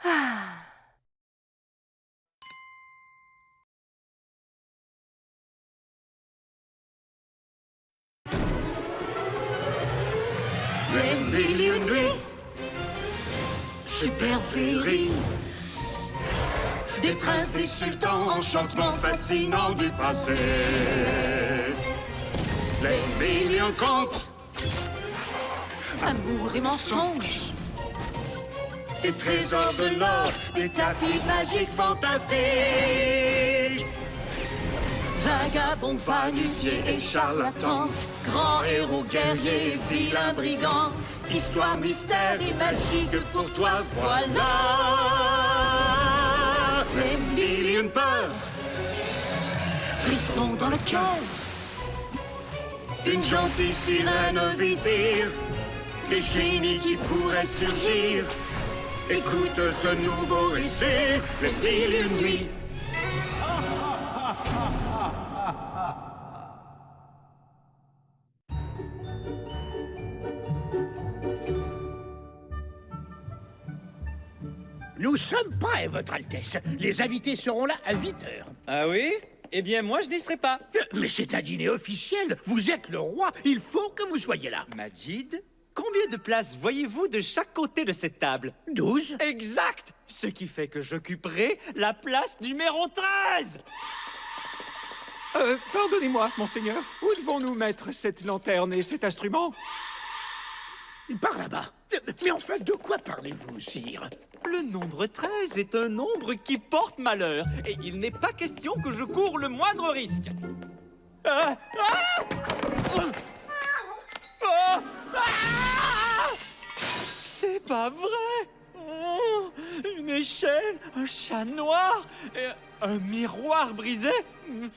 Les mille et une nuits, superfurie, des princes, des sultans, enchantements fascinants du passé. Les mille et un contes, amour et mensonges, des trésors de l'or, des tapis magiques fantastiques. Vagabonds, vanitiers et charlatans, grands héros, guerriers, vilains brigands, histoire, mystère et magique pour toi, voilà. Les mille et une peurs, frissons dans le cœur. Une gentille sirène au vizir, des génies qui pourraient surgir. Écoute ce nouveau récit, les mille et une nuits. Nous sommes prêts, Votre Altesse. Les invités seront là à 8 heures. Ah oui? Eh bien, moi, je n'y serai pas. Mais c'est un dîner officiel. Vous êtes le roi. Il faut que vous soyez là. Majid, combien de places voyez-vous de chaque côté de cette table? 12. Exact! Ce qui fait que j'occuperai la place numéro 13! Pardonnez-moi, monseigneur. Où devons-nous mettre cette lanterne et cet instrument? Par là-bas. Mais enfin, de quoi parlez-vous, sire? Le nombre 13 est un nombre qui porte malheur, et il n'est pas question que je cours le moindre risque. C'est pas vrai! Oh, une échelle, un chat noir, et un miroir brisé.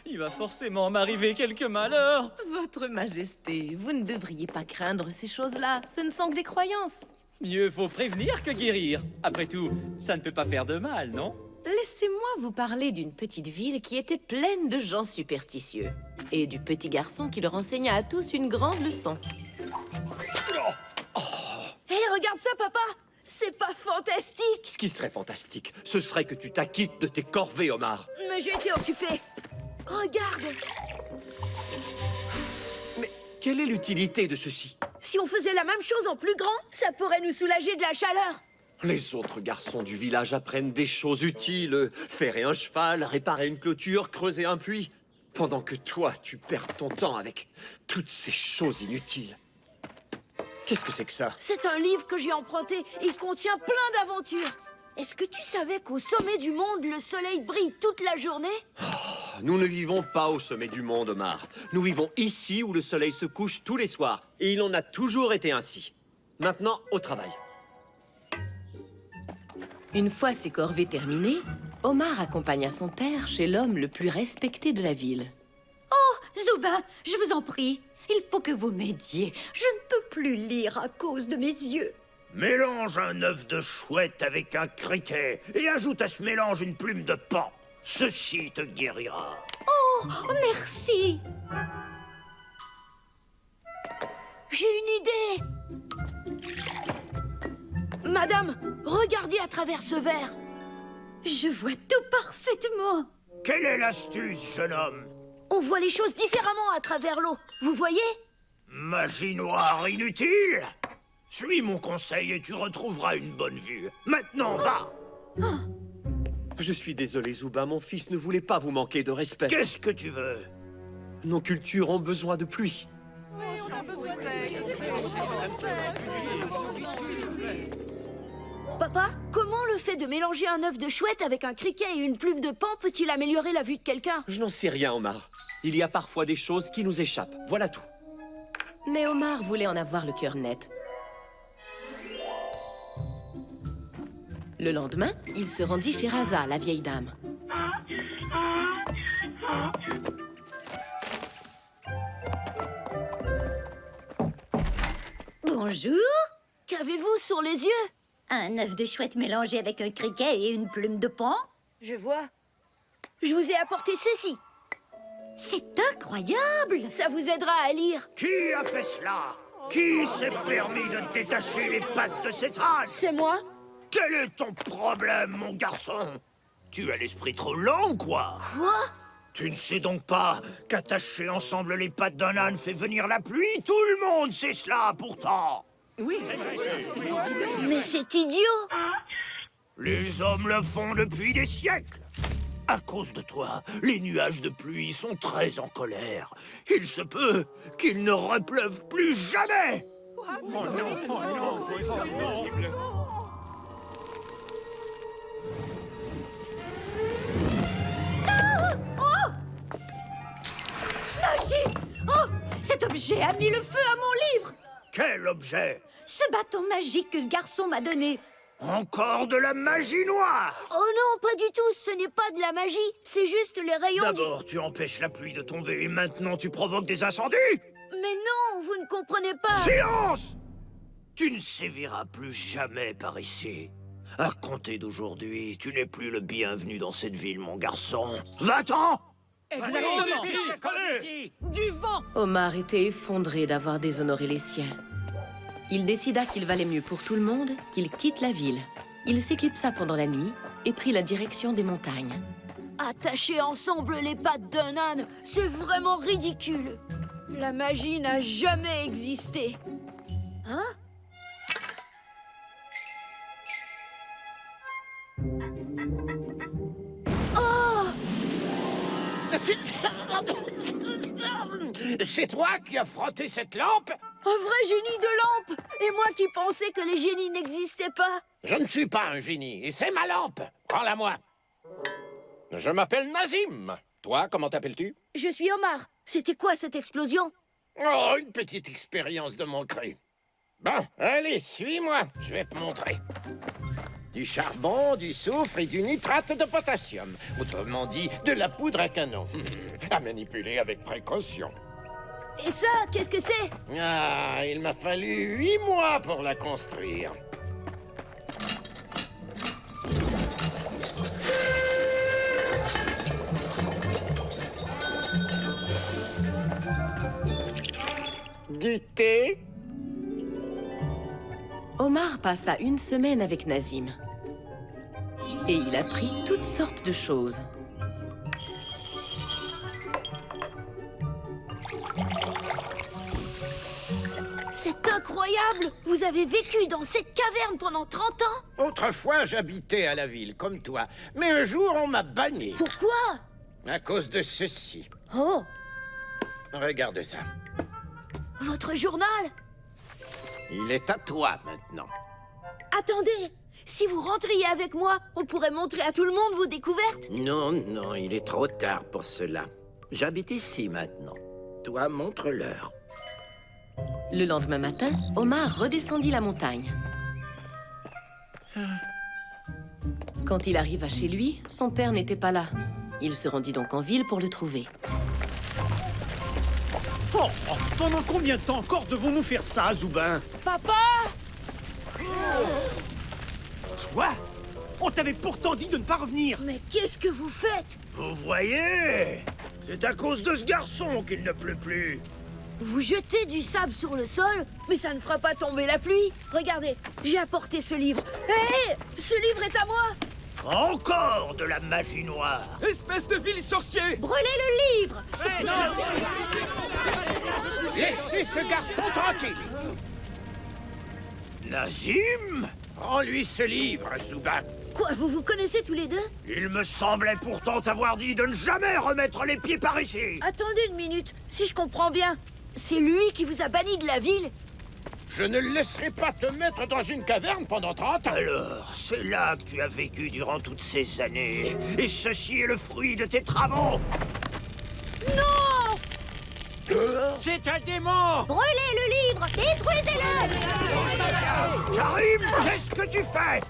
Il va forcément m'arriver quelque malheur. Votre Majesté, vous ne devriez pas craindre ces choses-là. Ce ne sont que des croyances. Mieux vaut prévenir que guérir. Après tout, ça ne peut pas faire de mal, non? Laissez-moi vous parler d'une petite ville qui était pleine de gens superstitieux. Et du petit garçon qui leur enseigna à tous une grande leçon. Hé, regarde ça, papa! C'est pas fantastique! Ce qui serait fantastique, ce serait que tu t'acquittes de tes corvées, Omar. Mais j'ai été occupée. Regarde! Mais quelle est l'utilité de ceci? Si on faisait la même chose en plus grand, ça pourrait nous soulager de la chaleur. Les autres garçons du village apprennent des choses utiles. Ferrer un cheval, réparer une clôture, creuser un puits. Pendant que toi, tu perds ton temps avec toutes ces choses inutiles. Qu'est-ce que c'est que ça? C'est un livre que j'ai emprunté. Il contient plein d'aventures. Est-ce que tu savais qu'au sommet du monde, le soleil brille toute la journée? Nous ne vivons pas au sommet du monde, Omar. Nous vivons ici où le soleil se couche tous les soirs. Et il en a toujours été ainsi. Maintenant, au travail. Une fois ses corvées terminées, Omar accompagna son père chez l'homme le plus respecté de la ville. Zouba, je vous en prie, il faut que vous m'aidiez. Je ne peux plus lire à cause de mes yeux. Mélange un œuf de chouette avec un criquet et ajoute à ce mélange une plume de paon. Ceci te guérira. Oh, merci. J'ai une idée! Madame, regardez à travers ce verre. Je vois tout parfaitement. Quelle est l'astuce, jeune homme? On voit les choses différemment à travers l'eau. Vous voyez? Magie noire inutile? Suis mon conseil et tu retrouveras une bonne vue. Maintenant, va! Je suis désolé, Zouba, mon fils ne voulait pas vous manquer de respect. Qu'est-ce que tu veux? Nos cultures ont besoin de pluie. Papa, comment le fait de mélanger un œuf de chouette avec un criquet et une plume de paon peut-il améliorer la vue de quelqu'un? Je n'en sais rien, Omar. Il y a parfois des choses qui nous échappent. Voilà tout. Mais Omar voulait en avoir le cœur net. Le lendemain, il se rendit chez Raza, la vieille dame. Bonjour. Qu'avez-vous sur les yeux? Un œuf de chouette mélangé avec un criquet et une plume de paon? Je vois. Je vous ai apporté ceci. C'est incroyable. Ça vous aidera à lire. Qui a fait cela? Qui s'est permis de détacher les pattes de cette race? C'est moi. Quel est ton problème, mon garçon? Tu as l'esprit trop lent ou quoi? Quoi? Tu ne sais donc pas qu'attacher ensemble les pattes d'un âne fait venir la pluie? Tout le monde sait cela, pourtant! Mais c'est idiot! Les hommes le font depuis des siècles. À cause de toi, les nuages de pluie sont très en colère. Il se peut qu'ils ne repleuvent plus jamais. Magie! Oh! Cet objet a mis le feu à mon livre! Quel objet? Ce bâton magique que ce garçon m'a donné. Encore de la magie noire! Oh non, pas du tout, ce n'est pas de la magie, c'est juste les rayons du... D'abord, tu empêches la pluie de tomber et maintenant tu provoques des incendies? Mais non, vous ne comprenez pas. Silence! Tu ne séviras plus jamais par ici. À compter d'aujourd'hui, tu n'es plus le bienvenu dans cette ville, mon garçon. Va-t'en! Du vent. Omar était effondré d'avoir déshonoré les siens. Il décida qu'il valait mieux pour tout le monde qu'il quitte la ville. Il s'éclipsa pendant la nuit et prit la direction des montagnes. Attacher ensemble les pattes d'un âne, c'est vraiment ridicule. La magie n'a jamais existé. Hein? C'est toi qui as frotté cette lampe? Un vrai génie de lampe! Et moi qui pensais que les génies n'existaient pas! Je ne suis pas un génie, et c'est ma lampe. Prends-la-moi. Je m'appelle Nazim. Toi, comment t'appelles-tu? Je suis Omar. C'était quoi cette explosion? Oh, une petite expérience de mon cru. Bon, allez, suis-moi. Je vais te montrer. Du charbon, du soufre et du nitrate de potassium. Autrement dit, de la poudre à canon. À manipuler avec précaution. Et ça, qu'est-ce que c'est? Ah, il m'a fallu 8 mois pour la construire. Du thé? Omar passa une semaine avec Nazim. Et il apprit toutes sortes de choses. C'est incroyable! Vous avez vécu dans cette caverne pendant 30 ans? Autrefois, j'habitais à la ville, comme toi. Mais un jour, on m'a banni. Pourquoi? À cause de ceci. Oh! Regarde ça. Votre journal? Il est à toi, maintenant. Attendez! Si vous rentriez avec moi, on pourrait montrer à tout le monde vos découvertes? Non, non, il est trop tard pour cela. J'habite ici, maintenant. Toi, montre-leur. Le lendemain matin, Omar redescendit la montagne. Quand il arriva chez lui, son père n'était pas là. Il se rendit donc en ville pour le trouver. Oh, pendant combien de temps encore devons-nous faire ça, Zoubin? Papa! Toi? On t'avait pourtant dit de ne pas revenir. Mais qu'est-ce que vous faites? Vous voyez? C'est à cause de ce garçon qu'il ne pleut plus. Vous jetez du sable sur le sol, mais ça ne fera pas tomber la pluie. Regardez, j'ai apporté ce livre. Hé! Ce livre est à moi! Encore de la magie noire. Espèce de vil sorcier! Brûlez le livre! Laissez ce garçon tranquille. Nazim? Rends-lui ce livre, Zoubin. Quoi, vous vous connaissez tous les deux? Il me semblait pourtant t'avoir dit de ne jamais remettre les pieds par ici. Attendez une minute, si je comprends bien, c'est lui qui vous a banni de la ville? Je ne laisserai pas te mettre dans une caverne pendant 30 ans. Alors, c'est là que tu as vécu durant toutes ces années. Et ceci est le fruit de tes travaux. Non! C'est un démon! Brûlez le livre! Détruisez-le! Karim, qu'est-ce que tu fais?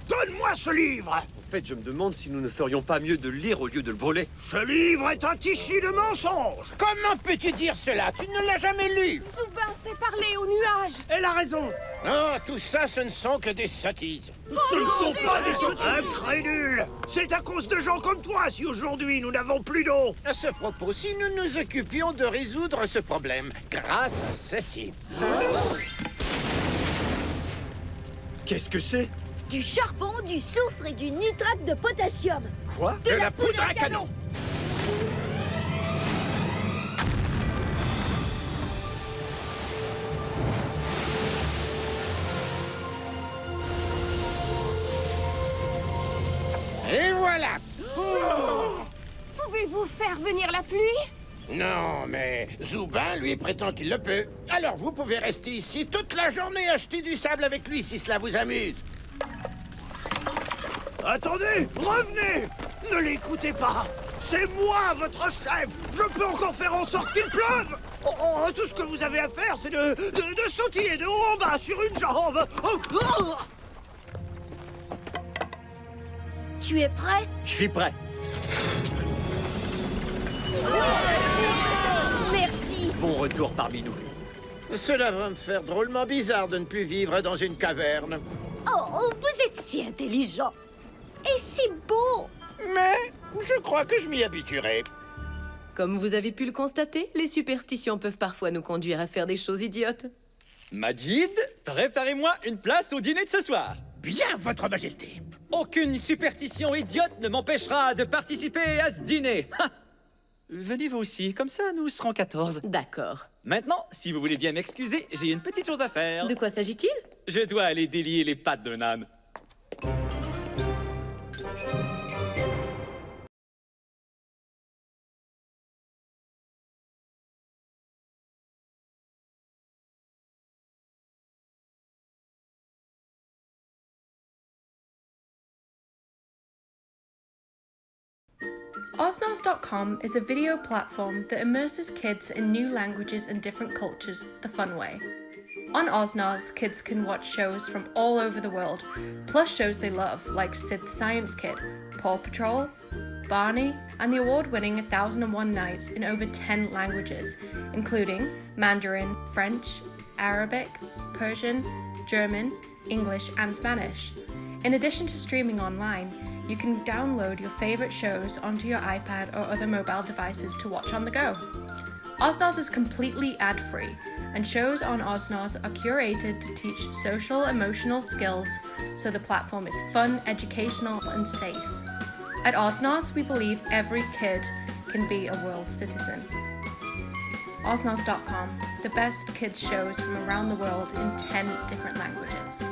Donne-moi ce livre! En fait, je me demande si nous ne ferions pas mieux de le lire au lieu de le brûler. Ce livre est un tissu de mensonges! Comment peux-tu dire cela? Tu ne l'as jamais lu. Zoubin sait parler aux nuages! Elle a raison! Non, tout ça, ce ne sont que des sottises. Ce ne sont pas des sottises! Incrédule! C'est à cause de gens comme toi si aujourd'hui nous n'avons plus d'eau! À ce propos, si nous nous occupions de résoudre ce problème grâce à ceci. Qu'est-ce que c'est? Du charbon, du soufre et du nitrate de potassium. Quoi? De la poudre à canon. Et voilà. Pouvez-vous faire venir la pluie? Non, mais Zoubin, lui, prétend qu'il le peut. Alors vous pouvez rester ici toute la journée et acheter du sable avec lui si cela vous amuse. Attendez, revenez! Ne l'écoutez pas! C'est moi, votre chef! Je peux encore faire en sorte qu'il pleuve! Oh, tout ce que vous avez à faire, c'est de sautiller de haut en bas sur une jambe! Oh, oh. Tu es prêt? Je suis prêt. Merci. Bon retour parmi nous. Cela va me faire drôlement bizarre de ne plus vivre dans une caverne. Oh, vous êtes si intelligent et si beau. Mais je crois que je m'y habituerai. Comme vous avez pu le constater, les superstitions peuvent parfois nous conduire à faire des choses idiotes. Majid, préparez-moi une place au dîner de ce soir. Bien, votre majesté! Aucune superstition idiote ne m'empêchera de participer à ce dîner. Ha! Venez vous aussi, comme ça nous serons 14. D'accord. Maintenant, si vous voulez bien m'excuser, j'ai une petite chose à faire. De quoi s'agit-il? Je dois aller délier les pattes d'un âne. Osnos.com is a video platform that immerses kids in new languages and different cultures the fun way. On Osnos, kids can watch shows from all over the world, plus shows they love like Sid the Science Kid, Paw Patrol, Barney, and the award-winning 1001 Nights in over 10 languages, including Mandarin, French, Arabic, Persian, German, English, and Spanish. In addition to streaming online, you can download your favorite shows onto your iPad or other mobile devices to watch on the go. Osnos is completely ad-free, and shows on Osnos are curated to teach social emotional skills, so the platform is fun, educational, and safe. At Osnos, we believe every kid can be a world citizen. Osnos.com, the best kids shows from around the world in 10 different languages.